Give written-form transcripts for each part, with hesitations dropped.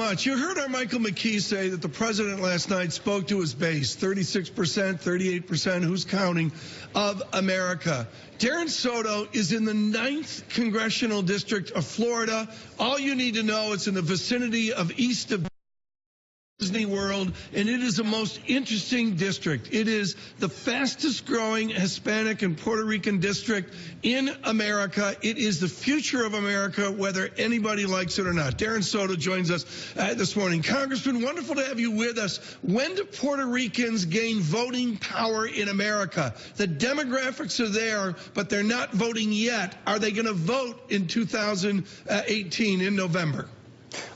much. You heard our Michael McKee say that the president last night spoke to his base, 36%, 38%, who's counting, of America. Darren Soto is in the 9th congressional district of Florida. All you need to know, it's in the vicinity of east of Disney World, and it is the most interesting district. It is the fastest growing Hispanic and Puerto Rican district in America. It is the future of America, whether anybody likes it or not. Darren Soto joins us this morning. Congressman, wonderful to have you with us. When do Puerto Ricans gain voting power in America? The demographics are there, but they're not voting yet. Are they going to vote in 2018 in November?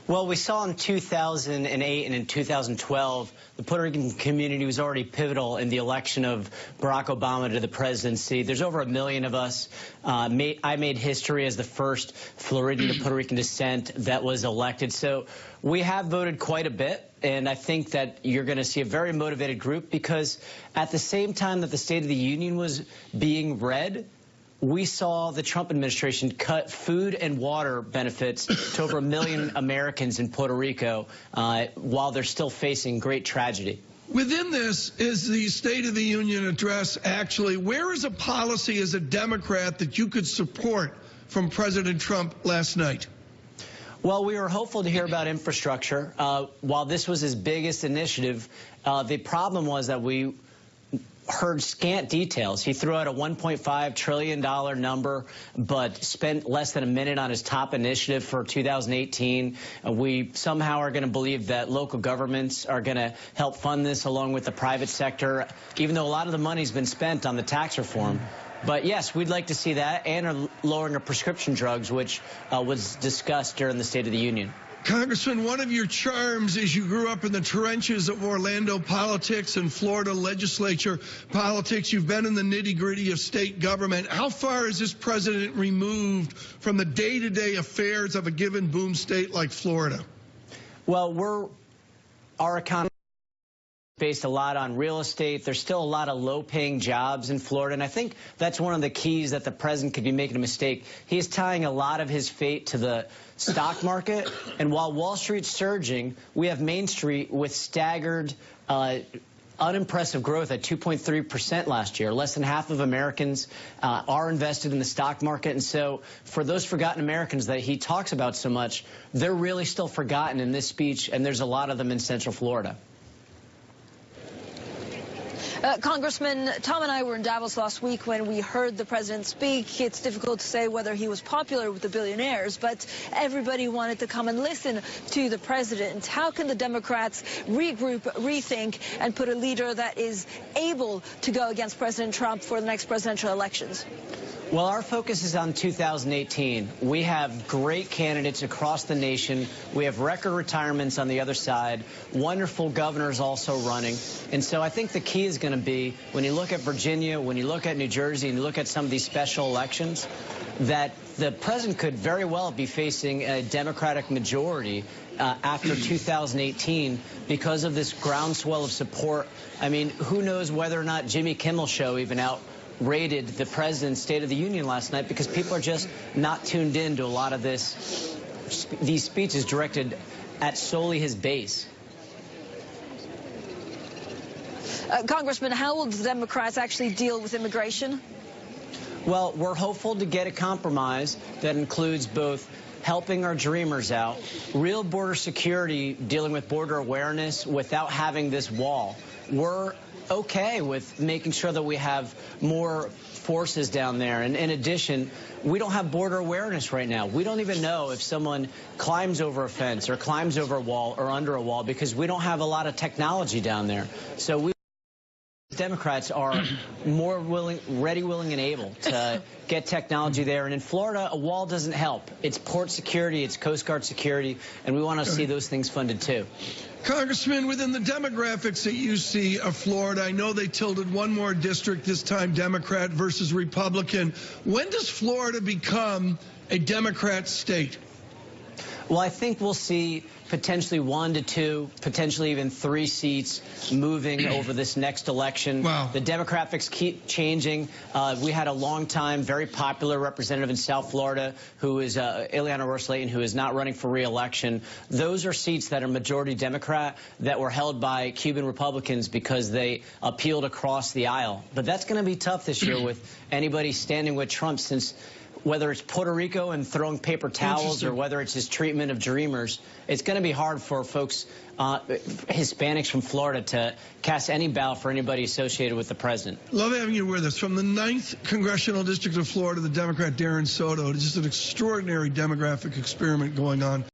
Well, we saw in 2008 and in 2012, the Puerto Rican community was already pivotal in the election of Barack Obama to the presidency. There's over 1 million of us. I made history as the first Floridian of Puerto Rican descent that was elected. So we have voted quite a bit, and I think that you're going to see a very motivated group because at the same time that the State of the Union was being read, we saw the Trump administration cut food and water benefits to over 1 million Americans in Puerto Rico while they're still facing great tragedy. Within this is the State of the Union address, actually. Where is a policy as a Democrat that you could support from President Trump last night? Well, we were hopeful to hear about infrastructure. While this was his biggest initiative, the problem was that we heard scant details. He threw out a $1.5 trillion number, but spent less than a minute on his top initiative for 2018. We somehow are going to believe that local governments are going to help fund this along with the private sector, even though a lot of the money's been spent on the tax reform. But yes, we'd like to see that and lowering of prescription drugs, which was discussed during the State of the Union. Congressman, one of your charms is you grew up in the trenches of Orlando politics and Florida legislature politics. You've been in the nitty-gritty of state government. How far is this president removed from the day-to-day affairs of a given boom state like Florida? Well, our economy is based a lot on real estate. There's still a lot of low-paying jobs in Florida, and I think that's one of the keys that the president could be making a mistake. He's tying a lot of his fate to the stock market, and while Wall Street's surging, we have Main Street with staggered, unimpressive growth at 2.3% last year. Less than half of Americans are invested in the stock market, and so for those forgotten Americans that he talks about so much, they're really still forgotten in this speech, and there's a lot of them in Central Florida. Congressman, Tom and I were in Davos last week when we heard the president speak. It's difficult to say whether he was popular with the billionaires, but everybody wanted to come and listen to the president. How can the Democrats regroup, rethink, and put a leader that is able to go against President Trump for the next presidential elections? Well, our focus is on 2018. We have great candidates across the nation. We have record retirements on the other side, wonderful governors also running. And so I think the key is going to be, when you look at Virginia, when you look at New Jersey, and you look at some of these special elections, that the president could very well be facing a Democratic majority after 2018 because of this groundswell of support. I mean, who knows whether or not Jimmy Kimmel's show even outrated the president's State of the Union last night because people are just not tuned in to a lot of these speeches directed at solely his base. Congressman, how will the Democrats actually deal with immigration? Well, we're hopeful to get a compromise that includes both helping our dreamers out, real border security, dealing with border awareness without having this wall. We're okay with making sure that we have more forces down there. And in addition, we don't have border awareness right now. We don't even know if someone climbs over a fence or climbs over a wall or under a wall because we don't have a lot of technology down there. So Democrats are more ready, willing, and able to get technology there. And in Florida, a wall doesn't help. It's port security, it's Coast Guard security, and we want to see those things funded too. Congressman, within the demographics that you see of Florida, I know they tilted one more district, this time Democrat versus Republican. When does Florida become a Democrat state? Well, I think we'll see potentially 1 to 2, potentially even 3 seats moving over this next election. Wow. The demographics keep changing. We had a long-time, very popular representative in South Florida who is Ileana Ros-Lehtinen, who is not running for re-election. Those are seats that are majority Democrat that were held by Cuban Republicans because they appealed across the aisle. But that's going to be tough this year with anybody standing with Trump, since whether it's Puerto Rico and throwing paper towels or whether it's his treatment of Dreamers, it's going to be hard for folks, Hispanics from Florida, to cast any ballot for anybody associated with the president. Love having you with us. From the 9th Congressional District of Florida, the Democrat Darren Soto. Just an extraordinary demographic experiment going on.